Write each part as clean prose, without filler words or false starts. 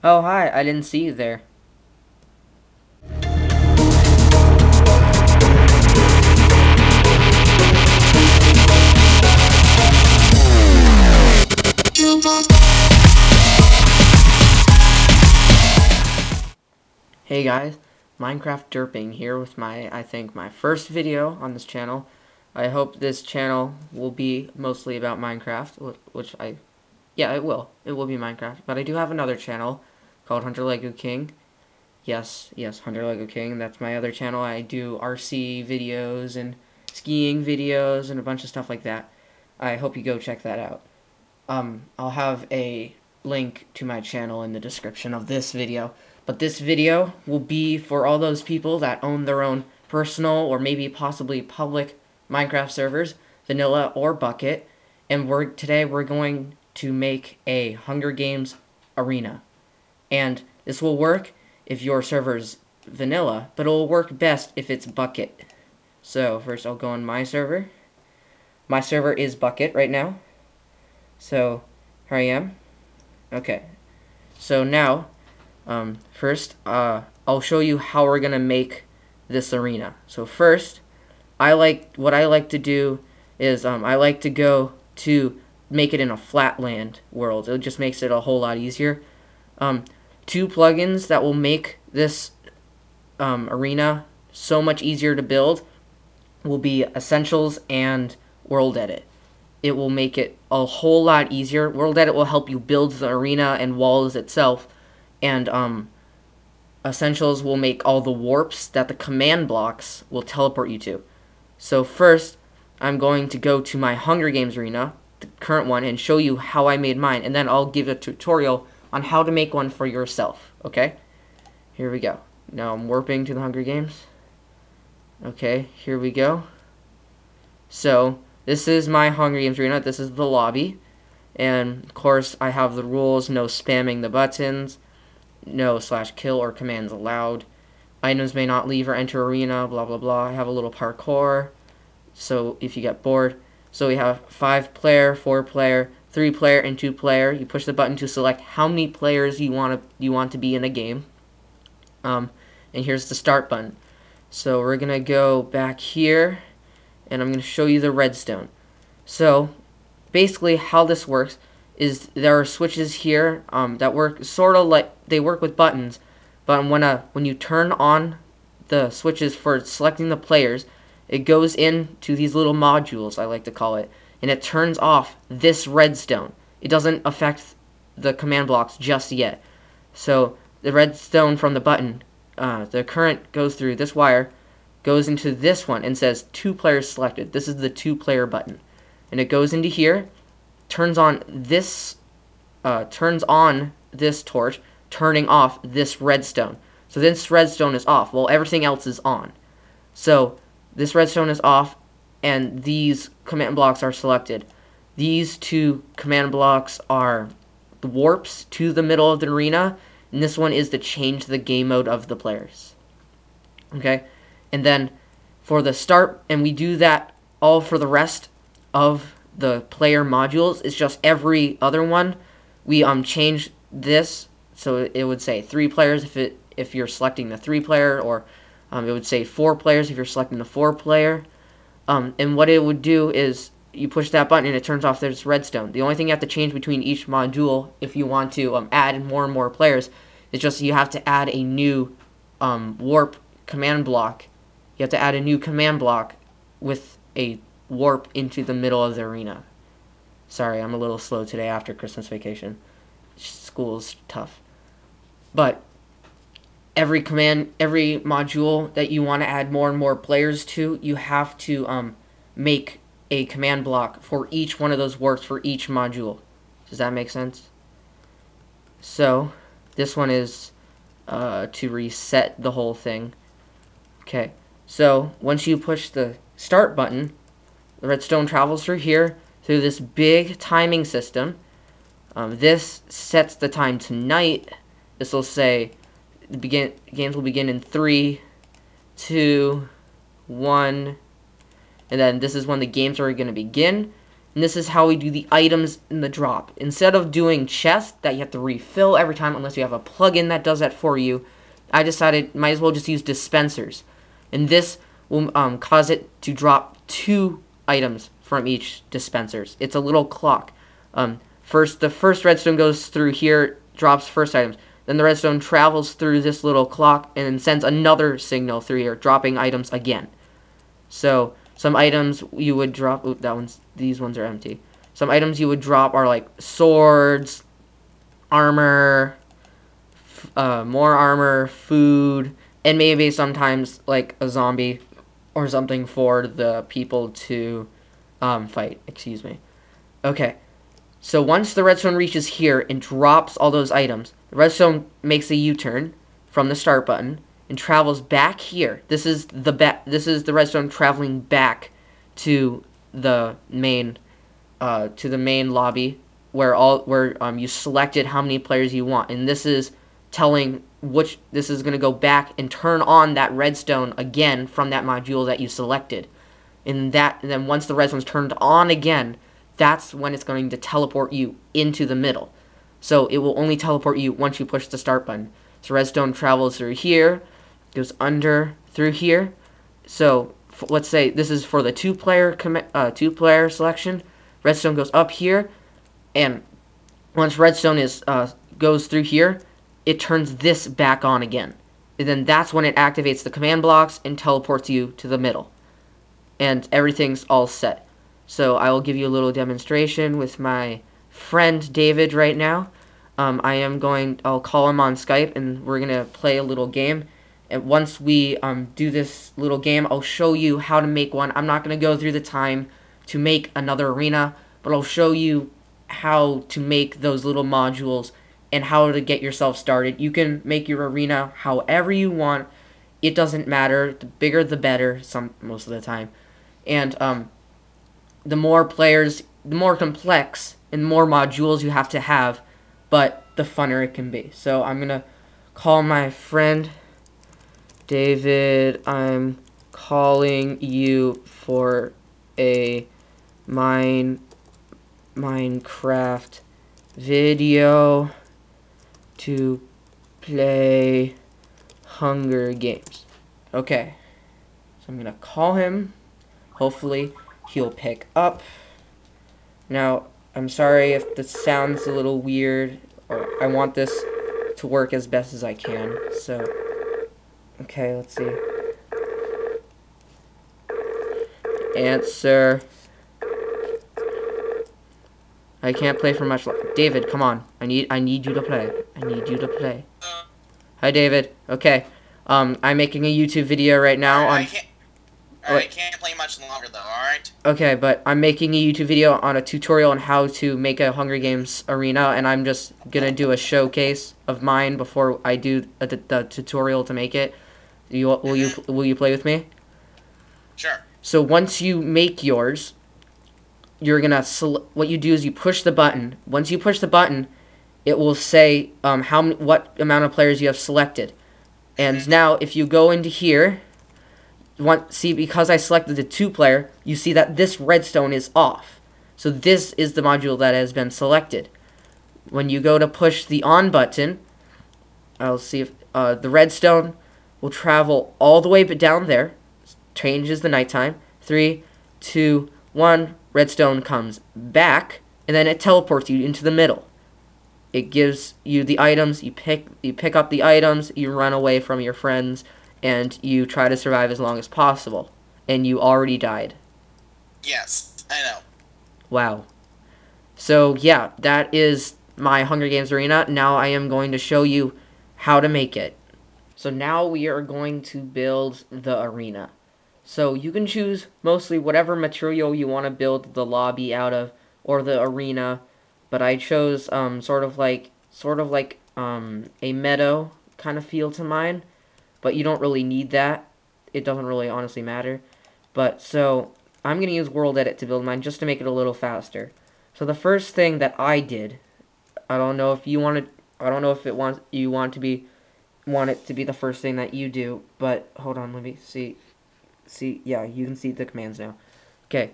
Oh, hi, I didn't see you there. Hey guys, Minecraft Derping here with I think, my first video on this channel. I hope this channel will be mostly about Minecraft, yeah, it will. It will be Minecraft. But I do have another channel called Hunter Lego King. Yes, Hunter Lego King. That's my other channel. I do RC videos and skiing videos and a bunch of stuff like that. I hope you go check that out. I'll have a link to my channel in the description of this video. But this video will be for all those people that own their own personal or maybe possibly public Minecraft servers, vanilla or Bukkit. And today we're going to make a Hunger Games arena. And this will work if your server's vanilla, but it will work best if it's Bukkit. So first I'll go on my server. My server is Bukkit right now. So here I am. Okay. So now, first, I'll show you how we're gonna make this arena. So first, what I like to do is I like to go to make it in a flatland world. It just makes it a whole lot easier. Two plugins that will make this arena so much easier to build will be Essentials and Worldedit. It will make it a whole lot easier. Worldedit will help you build the arena and walls itself, and Essentials will make all the warps that the command blocks will teleport you to. So first, I'm going to go to my Hunger Games arena, the current one, and show you how I made mine, and then I'll give a tutorial on how to make one for yourself, okay? Here we go. Now I'm warping to the Hunger Games. Okay, here we go. So, this is my Hunger Games arena. This is the lobby. And, of course, I have the rules. No spamming the buttons. No /kill or commands allowed. Items may not leave or enter arena. Blah, blah, blah. I have a little parkour. So, if you get bored. So, we have 5-player, 4-player, 3-player, and 2-player. You push the button to select how many players you want to be in a game. And here's the start button. So, we're going to go back here. And I'm going to show you the redstone. So, basically how this works is there are switches here that work sort of like, they work with buttons, but when you turn on the switches for selecting the players, it goes into these little modules, I like to call it, and it turns off this redstone. It doesn't affect the command blocks just yet. So, the redstone from the button, the current goes through this wire, goes into this one and says 2 players selected. This is the 2-player button. And it goes into here, turns on this torch, turning off this redstone. So this redstone is off while everything else is on. So this redstone is off and these command blocks are selected. These 2 command blocks are the warps to the middle of the arena, and this one is to change the game mode of the players. Okay? And then for the start, and we do that all for the rest of the player modules, it's just every other one. We change this, so it would say 3 players if you're selecting the 3-player, or it would say 4 players if you're selecting the 4-player. And what it would do is you push that button and it turns off this redstone. The only thing you have to change between each module if you want to add more and more players is just you have to add a new warp command block. You have to add a new command block with a warp into the middle of the arena. Sorry, I'm a little slow today after Christmas vacation. School's tough. But every module that you want to add more and more players to, you have to make a command block for each one of those warps for each module. Does that make sense? So, this one is to reset the whole thing. Okay. So, once you push the start button, the redstone travels through here, through this big timing system. This sets the time to night. This will say, games will begin in 3, 2, 1, and then this is when the games are going to begin. And this is how we do the items in the drop. Instead of doing chests that you have to refill every time unless you have a plugin that does that for you, I decided might as well just use dispensers. And this will cause it to drop 2 items from each dispensers. It's a little clock. The first redstone goes through here, drops first items. Then the redstone travels through this little clock and then sends another signal through here, dropping items again. So some items you would drop. Oop, these ones are empty. Some items you would drop are like swords, armor, more armor, food, and maybe sometimes like a zombie or something for the people to fight. Excuse me. Okay. So once the redstone reaches here and drops all those items, the redstone makes a U-turn from the start button and travels back here. This is the redstone traveling back to the main lobby where you selected how many players you want, and this is telling this is going to go back and turn on that redstone again from that module that you selected. And then once the redstone's turned on again, that's when it's going to teleport you into the middle. So it will only teleport you once you push the start button. So redstone travels through here, goes under through here. So let's say this is for the two-player selection. Redstone goes up here, and once redstone goes through here, it turns this back on again. And then that's when it activates the command blocks and teleports you to the middle. And everything's all set. So I will give you a little demonstration with my friend David right now. I'll call him on Skype and we're going to play a little game. And once we do this little game, I'll show you how to make one. I'm not going to go through the time to make another arena, but I'll show you how to make those little modules and how to get yourself started. You can make your arena however you want. It doesn't matter. The bigger the better most of the time. And the more players, the more complex and more modules you have to have, but the funner it can be. So I'm going to call my friend David. I'm calling you for a Minecraft video to play Hunger Games. Okay. So I'm going to call him. Hopefully he'll pick up. Now, I'm sorry if this sounds a little weird, or I want this to work as best as I can. So, okay, let's see. Answer. I can't play for much longer. David, come on. I need you to play. I need you to play. Hi, David. Okay. I'm making a YouTube video right now on... I can't play much longer though, alright? Okay, but I'm making a YouTube video on a tutorial on how to make a Hunger Games arena, and I'm just gonna do a showcase of mine before I do the tutorial to make it. Will you play with me? Sure. So once you make yours, you're gonna what you do is you push the button. Once you push the button, it will say what amount of players you have selected. And now if you go into here, see, because I selected the 2-player, you see that this redstone is off. So this is the module that has been selected. When you go to push the on button, I'll see if the redstone will travel all the way down there. Changes the nighttime. 3, 2, 1. Redstone comes back, and then it teleports you into the middle. It gives you the items. You pick up the items. You run away from your friends. And you try to survive as long as possible. And you already died. Yes, I know. Wow. So, yeah, that is my Hunger Games arena. Now I am going to show you how to make it. So now we are going to build the arena. So you can choose mostly whatever material you want to build the lobby out of, or the arena. But I chose sort of like a meadow kind of feel to mine. But you don't really need that. It doesn't really honestly matter. But so I'm going to use Worldedit to build mine just to make it a little faster. So the first thing that I did, I don't know if you want it to be the first thing that you do, but hold on, let me see. Yeah, you can see the commands now. Okay.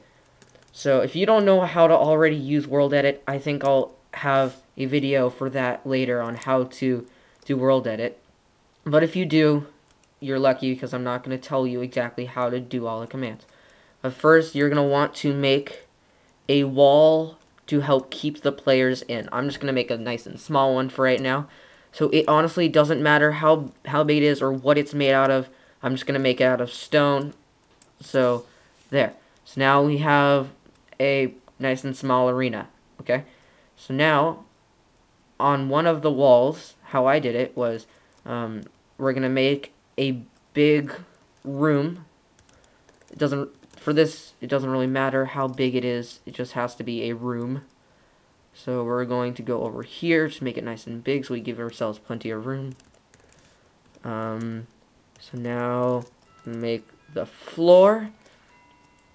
So if you don't know how to already use Worldedit, I think I'll have a video for that later on how to do Worldedit. But if you do, you're lucky because I'm not going to tell you exactly how to do all the commands. But first, you're going to want to make a wall to help keep the players in. I'm just going to make a nice and small one for right now. So it honestly doesn't matter how big it is or what it's made out of. I'm just going to make it out of stone. So there. So now we have a nice and small arena. Okay. So now on one of the walls, how I did it was we're going to make a big room. It doesn't really matter how big it is. It just has to be a room. So we're going to go over here to make it nice and big so we give ourselves plenty of room. So now make the floor.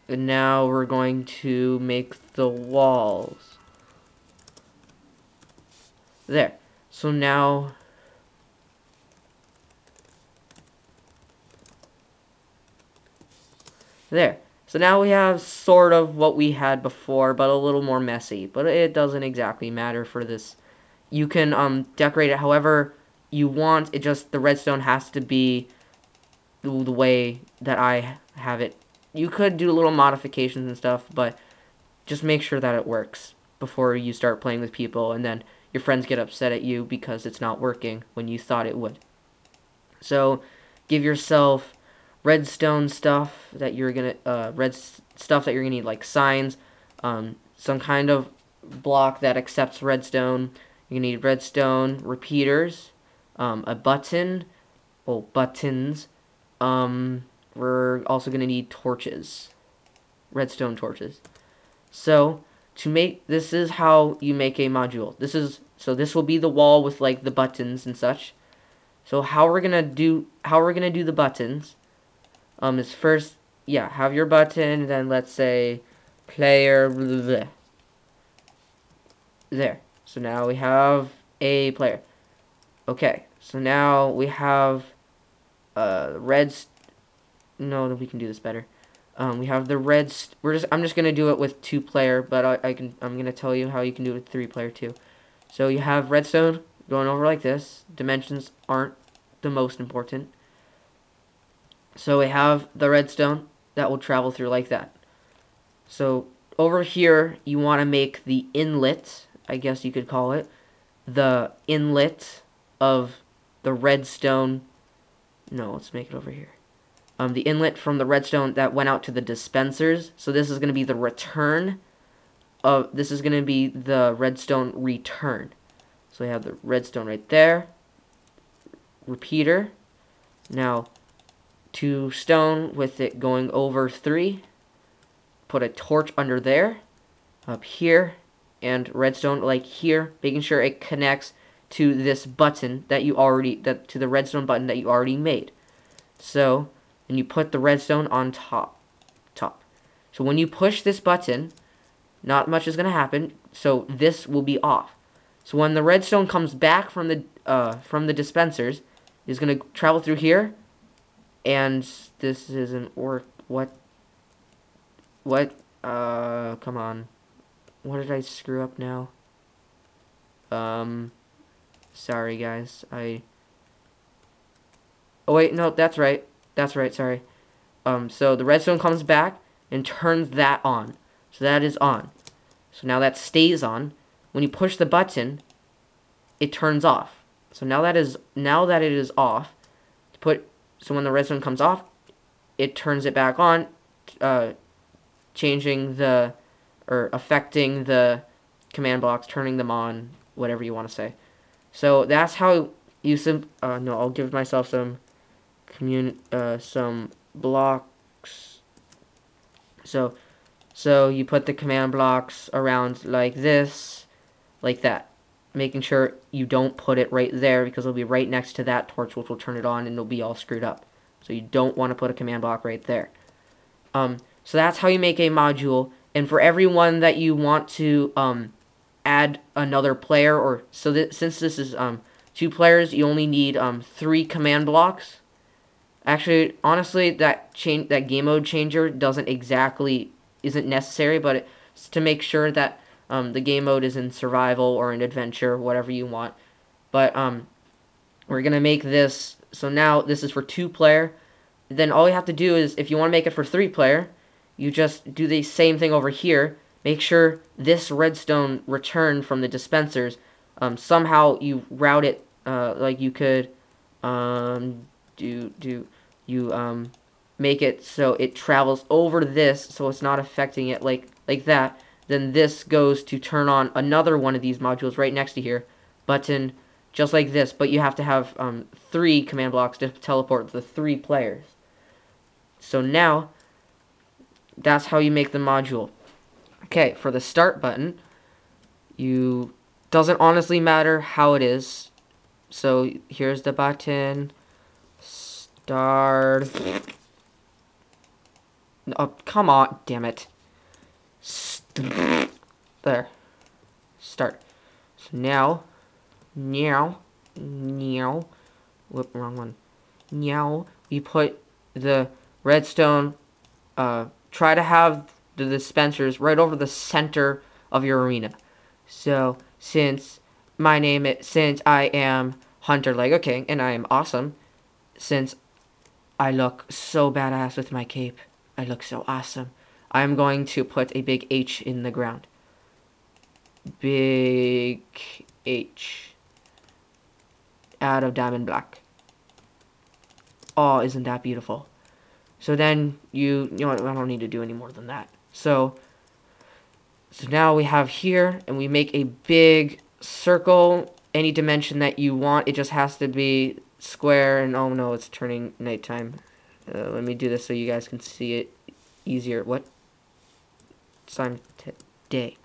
And now we're going to make the walls. There. So now there. So now we have sort of what we had before, but a little more messy. But it doesn't exactly matter for this. You can decorate it however you want. It just, the redstone has to be the way that I have it. You could do little modifications and stuff, but just make sure that it works before you start playing with people, and then your friends get upset at you because it's not working when you thought it would. So give yourself redstone stuff that you're gonna stuff that you're gonna need, like signs, some kind of block that accepts redstone. You're gonna need redstone repeaters, a button, buttons. We're also gonna need torches, redstone torches. So to make, this is how you make a module. This will be the wall with like the buttons and such. So how we're gonna do the buttons is first, have your button, then let's say player blah, blah. There. So now we have a player. Okay. So now we have no, we can do this better. We have the reds. I'm just gonna do it with 2-player, but I'm gonna tell you how you can do it with 3-player too. So you have redstone going over like this. Dimensions aren't the most important. So we have the redstone that will travel through like that. So over here, you want to make the inlet, I guess you could call it, the inlet of the redstone. No, let's make it over here. The inlet from the redstone that went out to the dispensers. So this is going to be the return of, this is going to be the redstone return. So we have the redstone right there. Repeater. Now, 2 stone with it going over 3. Put a torch under there. Up here. And redstone like here. Making sure it connects to this button that you already, to the redstone button that you already made. So, and you put the redstone on top. So when you push this button, not much is going to happen. So this will be off. So when the redstone comes back from the dispensers, it's going to travel through here. And this isn't work. What? Come on. What did I screw up now? Sorry guys. Oh wait, no, that's right. Sorry. So the redstone comes back and turns that on. So that is on. So now that stays on. When you push the button, it turns off. So now that it is off, so when the redstone comes off, it turns it back on, affecting the command blocks, turning them on, whatever you want to say. So that's how you no, I'll give myself some blocks. So you put the command blocks around like this, like that, making sure you don't put it right there because it'll be right next to that torch, which will turn it on and it'll be all screwed up. So you don't want to put a command block right there. So that's how you make a module. And for everyone that you want to add another player, or since this is 2 players, you only need 3 command blocks. Actually, honestly, that game mode changer doesn't exactly isn't necessary, but it's to make sure that the game mode is in survival or in adventure, whatever you want. But we're gonna make this. So now this is for 2-player. Then all you have to do is, if you want to make it for 3-player, you just do the same thing over here. Make sure this redstone return from the dispensers, somehow you route it, like you could make it so it travels over this, so it's not affecting it like that. Then this goes to turn on another one of these modules right next to here, button, just like this. But you have to have 3 command blocks to teleport the 3 players. So now, that's how you make the module. Okay, for the start button, doesn't honestly matter how it is. So here's the button. Start. Oh, come on, damn it. There. Start. So now, whoop, wrong one. We put the redstone, try to have the dispensers right over the center of your arena. So, since I am Hunter Lego King, and I am awesome, since I look so badass with my cape, I look so awesome, I'm going to put a big H in the ground. Big H. Out of diamond black. Oh, isn't that beautiful? So then you know what, I don't need to do any more than that. So now we have here, and we make a big circle, any dimension that you want. It just has to be square, and oh no, it's turning nighttime. Let me do this so you guys can see it easier. What? It's time day.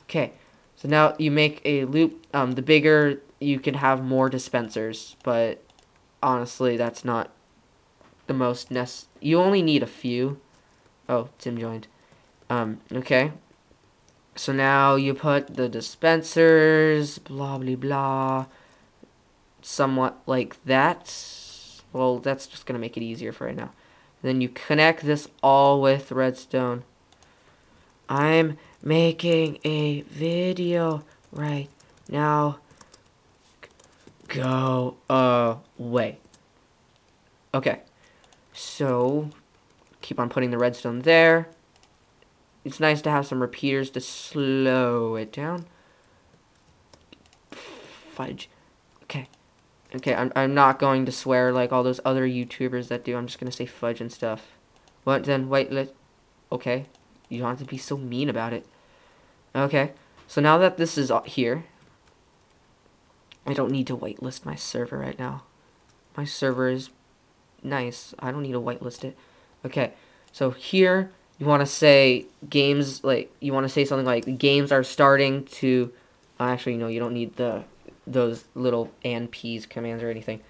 Okay, so now you make a loop. The bigger you can have more dispensers, but honestly, that's not the most you only need a few. Oh, Tim joined. Okay. So now you put the dispensers, blah, blah, blah, somewhat like that. Well, that's just going to make it easier for right now. Then you connect this all with redstone. I'm making a video right now. Go away. Okay. So, keep on putting the redstone there. It's nice to have some repeaters to slow it down. Fudge. Okay. Okay, I'm not going to swear like all those other YouTubers that do. I'm just going to say fudge and stuff. What then? Wait, okay. You don't have to be so mean about it. Okay. So now that this is here, I don't need to whitelist my server right now. My server is nice. I don't need to whitelist it. Okay. So here, you want to say games, like, you want to say something like games are starting to, actually, no, you don't need those little and P's commands or anything.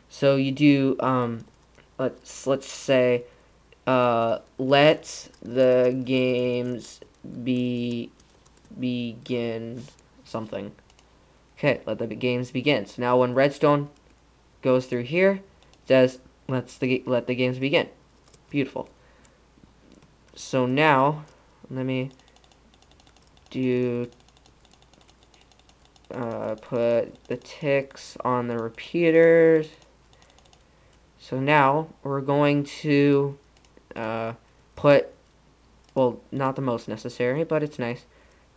So you do, let's say, let the games begin something. Okay, let the games begin. So now when redstone goes through here, it says, let the games begin. Beautiful. So now, let me do, put the ticks on the repeaters. So now, we're going to, put, well, not the most necessary, but it's nice,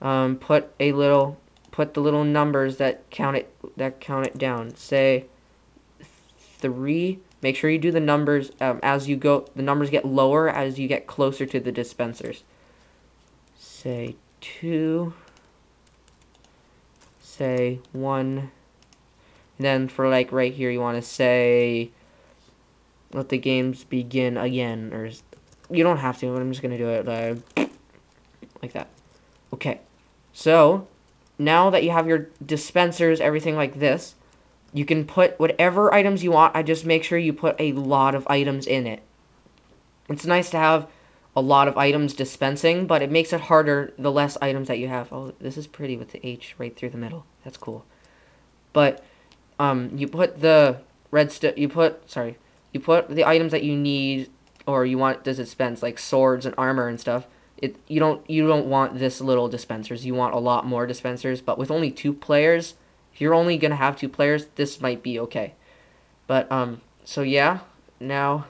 put the little numbers that count it down. Say 3. Make sure you do the numbers as you go. The numbers get lower as you get closer to the dispensers. Say 2. Say 1. And then for like right here, you want to say, let the games begin again. Or you don't have to, but I'm just going to do it like that. Okay. So now that you have your dispensers, everything like this, you can put whatever items you want. I just make sure you put a lot of items in it. It's nice to have a lot of items dispensing, but it makes it harder the less items that you have. Oh, this is pretty with the H right through the middle. That's cool. But you put the you put the items that you need or you want to dispense, like swords and armor and stuff. You don't want this little dispensers. You want a lot more dispensers. But with only 2 players, if you're only gonna have 2 players, this might be okay. But so yeah, now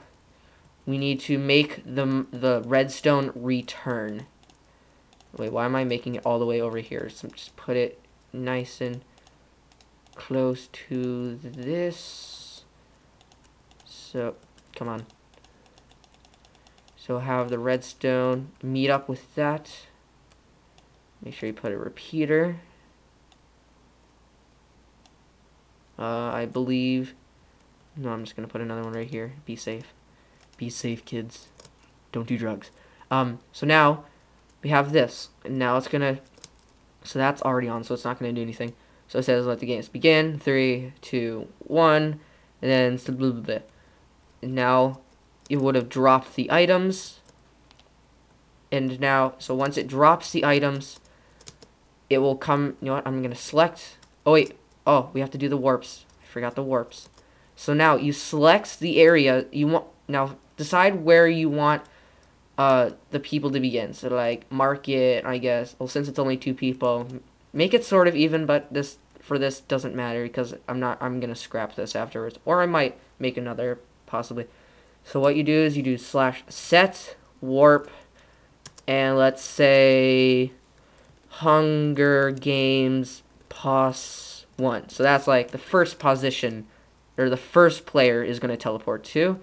we need to make the redstone return. Wait, why am I making it all the way over here? So just put it nice and close to this. So come on. So have the redstone meet up with that. Make sure you put a repeater. I believe... No, I'm just going to put another one right here. Be safe. Be safe, kids. Don't do drugs. So now we have this. And now it's going to... So that's already on, so it's not going to do anything. So it says let the games begin. 3, 2, 1. And then... Blah, blah, blah. And now it would have dropped the items. And now... So once it drops the items, it will come... You know what? I'm going to select... Oh, wait. Oh, we have to do the warps. I forgot the warps. So now you select the area you want. Now decide where you want the people to begin. So like mark it, I guess. Well, since it's only 2 people, make it sort of even. But this doesn't matter because I'm gonna scrap this afterwards, or I might make another possibly. So what you do is you do /set warp, and let's say Hunger Games pos 1. So that's like the first position. Or the first player is going to teleport to.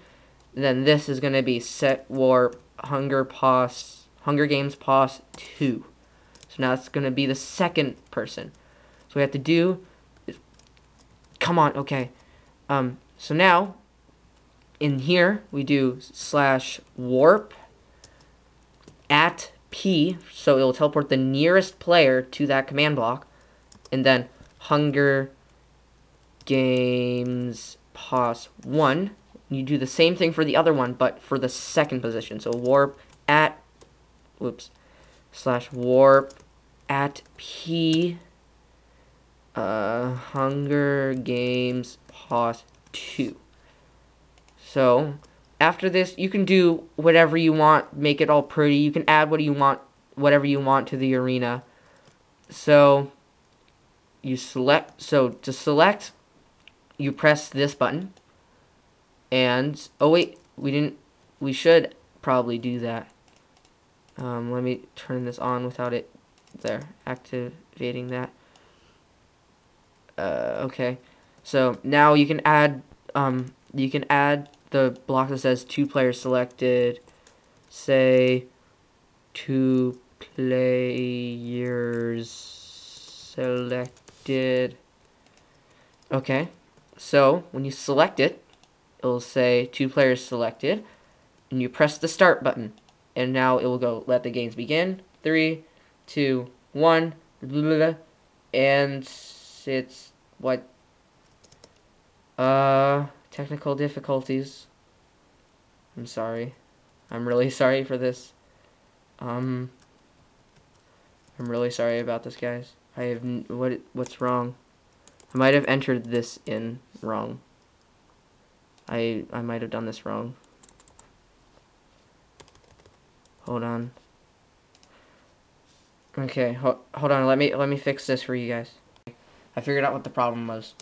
Then this is going to be set warp Hunger Games pos 2. So now it's going to be the second person. So we have to do... Come on, okay. So now, in here, we do /warp at P. So it will teleport the nearest player to that command block. And then Hunger Games pos 1. You do the same thing for the other one, but for the second position. So warp at /warp at P Hunger Games pos 2. So after this, you can do whatever you want, make it all pretty. You can add whatever you want to the arena. So you select. So to select, you press this button, and oh wait, we should probably do that. Let me turn this on without it activating that. Okay, so now you can add the block that says 2 players selected, say 2 players selected. Okay. So, when you select it, it'll say 2 players selected, and you press the start button. And now it will go, let the games begin. 3, 2, 1, blah, blah, blah, and it's, what? Technical difficulties. I'm sorry. I'm really sorry for this. I'm really sorry about this, guys. What's wrong? I might have entered this in wrong. I might have done this wrong. Hold on. Okay, hold on. Let me fix this for you guys. I figured out what the problem was.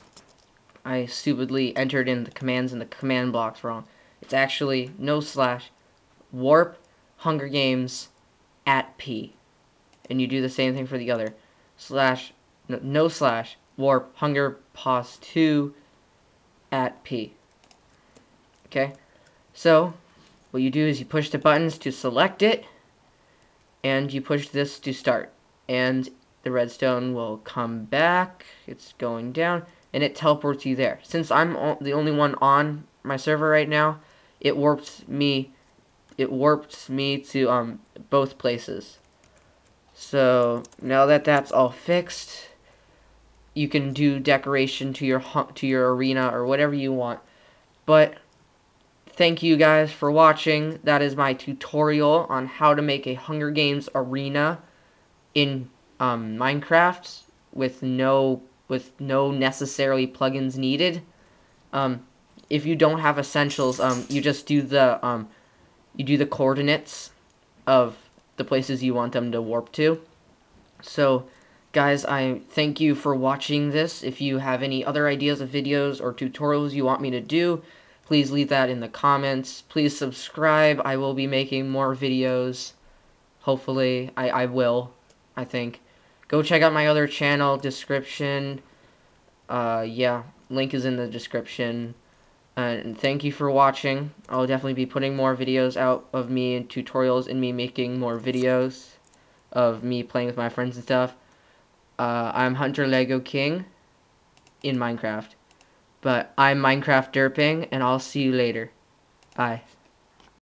I stupidly entered in the commands in the command blocks wrong. It's actually /warp Hunger Games at P. And you do the same thing for the other. /warp Hunger pos 2 at P. Okay? So, what you do is you push the buttons to select it, and you push this to start. And the redstone will come back. It's going down, and it teleports you there. Since I'm the only one on my server right now, it warped me to both places. So now that that's all fixed, you can do decoration to your arena or whatever you want. But thank you guys for watching. That is my tutorial on how to make a Hunger Games arena in Minecraft with no necessarily plugins needed. If you don't have essentials, you just do the coordinates of the places you want them to warp to. So, guys, I thank you for watching this. If you have any other ideas of videos or tutorials you want me to do, please leave that in the comments. Please subscribe. I will be making more videos. Hopefully, I will, I think. Go check out my other channel, description. Yeah, link is in the description. And thank you for watching. I'll definitely be putting more videos out of me and tutorials and me making more videos of me playing with my friends and stuff. I'm Hunter Lego King in Minecraft. But I'm Minecraft Derping, and I'll see you later. Bye.